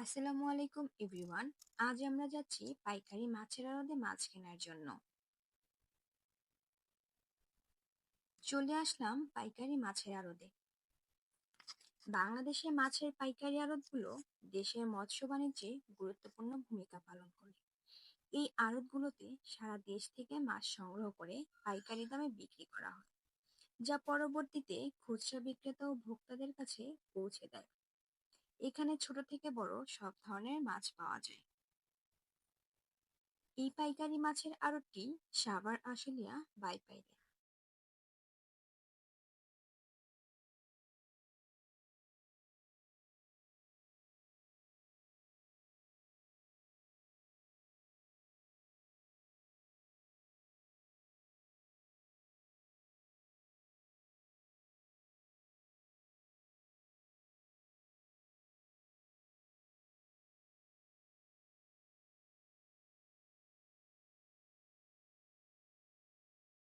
আসসালামু আলাইকুম এভরিওয়ান। আজ আমরা যাচ্ছি পাইকারি মাছের আড়তে মাছ কেনার জন্য। চলে আসলাম পাইকারি মাছের আড়তে। বাংলাদেশে মাছের পাইকারি আড়তগুলো দেশের মৎস্য বাণিজ্যে গুরুত্বপূর্ণ ভূমিকা পালন করে। এই আড়তগুলোতে সারা দেশ থেকে মাছ সংগ্রহ করে পাইকারি দামে বিক্রি করা হয়, যা পরবর্তীতে খুচরা বিক্রেতা ও ভোক্তাদের কাছে পৌঁছে দেয়। এখানে ছোট থেকে বড় সব ধরনের মাছ পাওয়া যায়। এই পাইকারি মাছের আড়তটি সাভার আশুলিয়া বাইপাইলে।